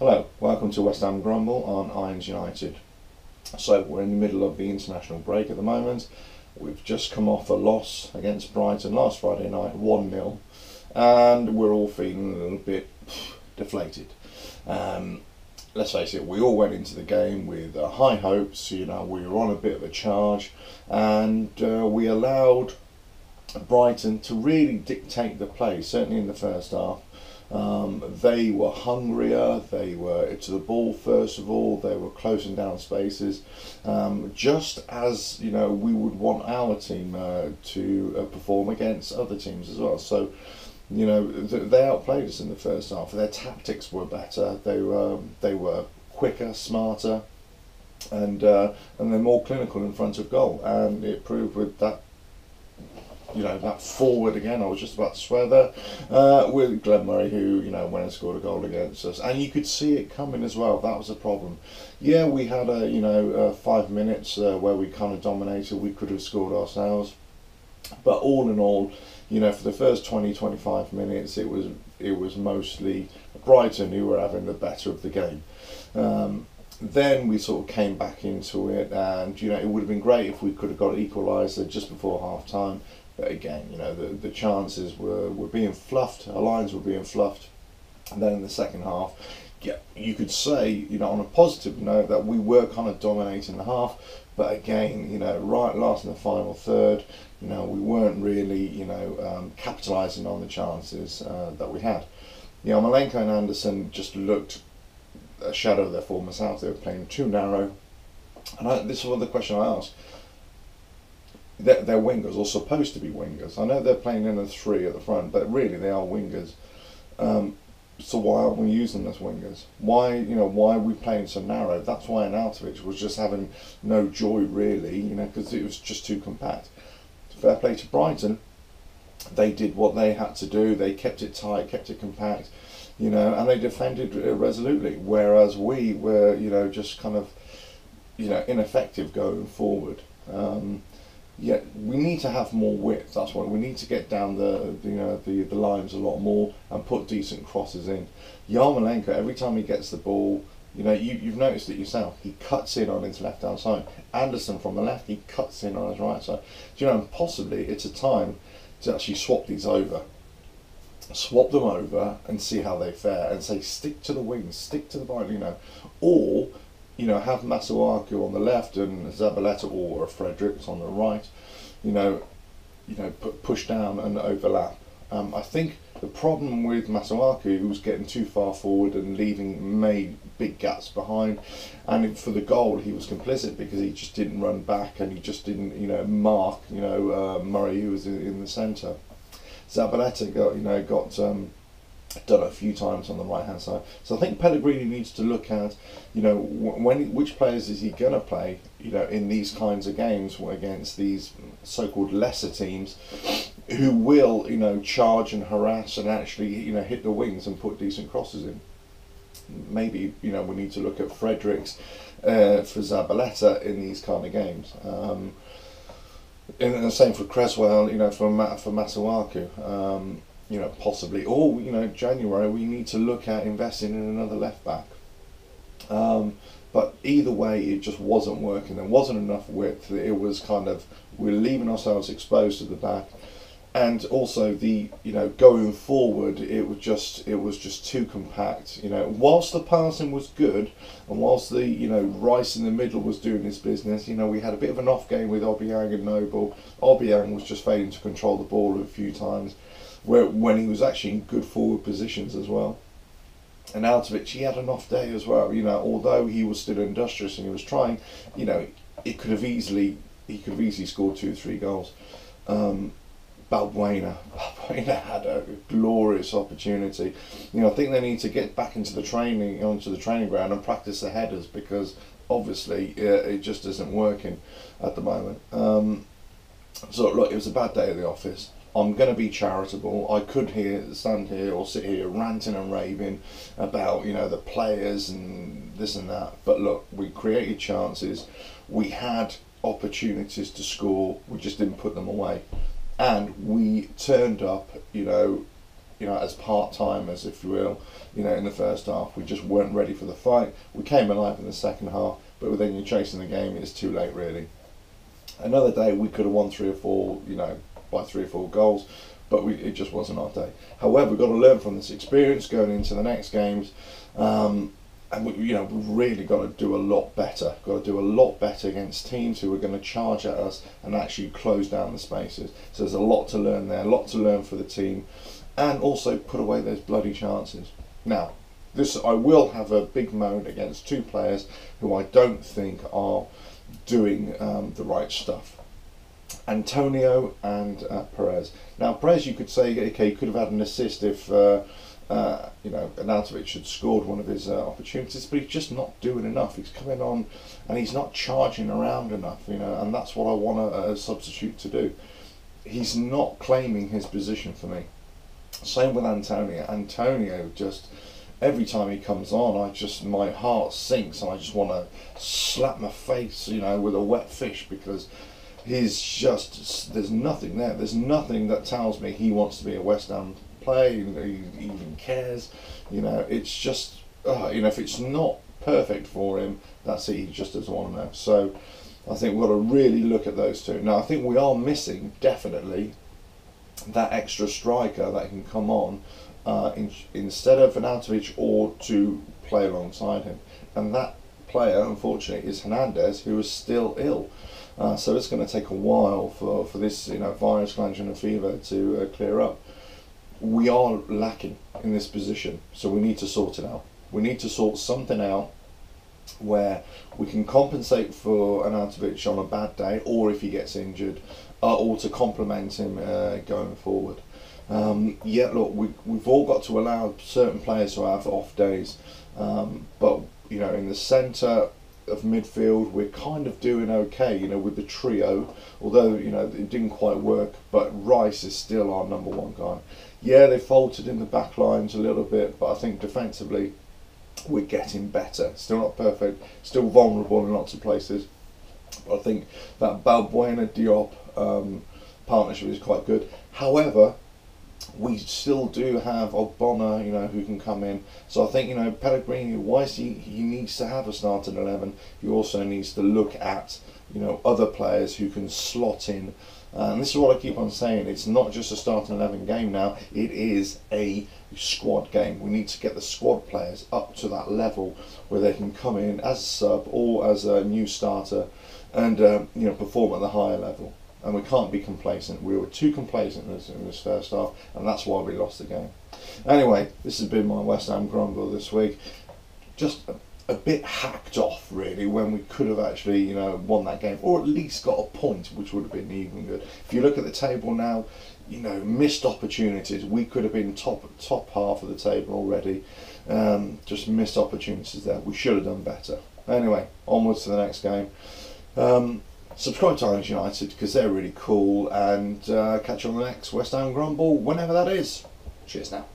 Hello, welcome to West Ham Grumble on Irons United. So we're in the middle of the international break at the moment. We've just come off a loss against Brighton last Friday night, 1-0, and we're all feeling a little bit deflated. Let's face it, we all went into the game with high hopes. We were on a bit of a charge, and we allowed Brighton to really dictate the play, certainly in the first half. They were hungrier, they were to the ball first of all, they were closing down spaces, just as we would want our team to perform against other teams as well. So they outplayed us in the first half. Their tactics were better, they were quicker, smarter, and they're more clinical in front of goal, and it proved with that that forward again, I was just about to swear there, with Glenn Murray, who, went and scored a goal against us. And you could see it coming as well. That was a problem. Yeah, we had 5 minutes where we kind of dominated. We could have scored ourselves. But all in all, for the first 20-25 minutes, it was mostly Brighton who were having the better of the game. Then we sort of came back into it, and it would have been great if we could have got equaliser just before half time. But again, the chances were being fluffed, our lines were being fluffed. And then in the second half, yeah, you could say, on a positive note, that we were kind of dominating the half. But again, right last in the final third, we weren't really, capitalising on the chances that we had. Malenko and Anderson just looked a shadow of their former selves. They were playing too narrow. And this is one of the questions I asked. They're wingers, or supposed to be wingers. I know they're playing in a 3 at the front, but really they are wingers. So why aren't we using them as wingers? Why are we playing so narrow? That's why Arnautovic was just having no joy, really, because it was just too compact. Fair play to Brighton. They did what they had to do. They kept it tight, kept it compact, and they defended resolutely. Whereas we were, just kind of, ineffective going forward. Yeah, we need to have more width. That's why we need to get down the lines a lot more and put decent crosses in. Yarmolenko, every time he gets the ball, you've noticed it yourself. He cuts in on his left hand side. Anderson from the left, he cuts in on his right side. And possibly it's a time to actually swap these over. Swap them over and see how they fare, and say stick to the wings, stick to the right, or have Masuaku on the left and Zabaleta or Fredericks on the right, push down and overlap. I think the problem with Masuaku was getting too far forward and made big gaps behind, and for the goal he was complicit because he just didn't run back and he just didn't mark Murray, who was in the centre. Zabaleta got done a few times on the right hand side. So I think Pellegrini needs to look at which players is he going to play in these kinds of games against these so-called lesser teams who will charge and harass and actually hit the wings and put decent crosses in. Maybe we need to look at Fredericks for Zabaleta in these kind of games. And the same for Cresswell, for Masuaku. Possibly, or January we need to look at investing in another left back. But either way, it just wasn't working. There wasn't enough width. It was kind of, we're leaving ourselves exposed to the back, and also the going forward, it was just too compact. Whilst the passing was good, and whilst the Rice in the middle was doing his business, we had a bit of an off game with Obiang and Noble. Obiang was just failing to control the ball a few times, when he was actually in good forward positions as well. And Arnautovic, he had an off day as well. Although he was still industrious and he was trying, he could have easily scored 2-3 goals. Balbuena had a glorious opportunity. I think they need to get back onto the training ground and practice the headers, because obviously it just isn't working at the moment. So look, it was a bad day at the office. I'm going to be charitable. I could stand here or sit here ranting and raving about the players and this and that, but look, we created chances, we had opportunities to score, we just didn't put them away, and we turned up as part-timers, if you will, in the first half. We just weren't ready for the fight. We came alive in the second half, but then you're chasing the game, it's too late really. Another day we could have won 3 or 4, by 3 or 4 goals, but it just wasn't our day. However, we've got to learn from this experience going into the next games, and we've really got to do a lot better. Got to do a lot better against teams who are going to charge at us and actually close down the spaces. So there's a lot to learn there, a lot to learn for the team, and also put away those bloody chances. Now, I will have a big moan against 2 players who I don't think are doing the right stuff. Antonio and Perez. Now Perez, you could say, okay, he could have had an assist if Arnautovic had scored one of his opportunities, but he's just not doing enough. He's coming on and he's not charging around enough, and that's what I want a substitute to do. He's not claiming his position for me. Same with Antonio. Antonio, just every time he comes on, my heart sinks and I just want to slap my face, with a wet fish, because there's nothing there. There's nothing that tells me he wants to be a West Ham player. He even cares. It's just, if it's not perfect for him, that's it. He just doesn't want to know. So I think we've got to really look at those two. Now I think we are missing definitely that extra striker that can come on instead of Arnautovic, or to play alongside him. And that player, unfortunately, is Hernandez, who is still ill. So it's going to take a while for this virus, glandular fever to clear up. We are lacking in this position, so we need to sort it out. We need to sort something out where we can compensate for Arnautovic on a bad day, or if he gets injured, or to complement him going forward. Look, we've all got to allow certain players to have off days, but in the centre of midfield we're kind of doing okay, with the trio, although it didn't quite work, but Rice is still our number 1 guy. Yeah, they faltered in the back lines a little bit, but I think defensively we're getting better. Still not perfect, still vulnerable in lots of places, but I think that Balbuena Diop partnership is quite good. However, we still do have Ogbonna, who can come in. So I think, Pellegrini, whilst he needs to have a starting 11, he also needs to look at, other players who can slot in. And this is what I keep on saying, it's not just a starting 11 game now, it is a squad game. We need to get the squad players up to that level where they can come in as a sub or as a new starter and perform at the higher level. And we can't be complacent. We were too complacent in this first half, and that's why we lost the game. Anyway, this has been my West Ham Grumble this week. Just a bit hacked off, really, when we could have actually, won that game, or at least got a point, which would have been even good. If you look at the table now, missed opportunities. We could have been top half of the table already. Just missed opportunities there. We should have done better. Anyway, onwards to the next game. Subscribe to Irons United because they're really cool, and catch you on the next West Ham Grumble whenever that is. Cheers now.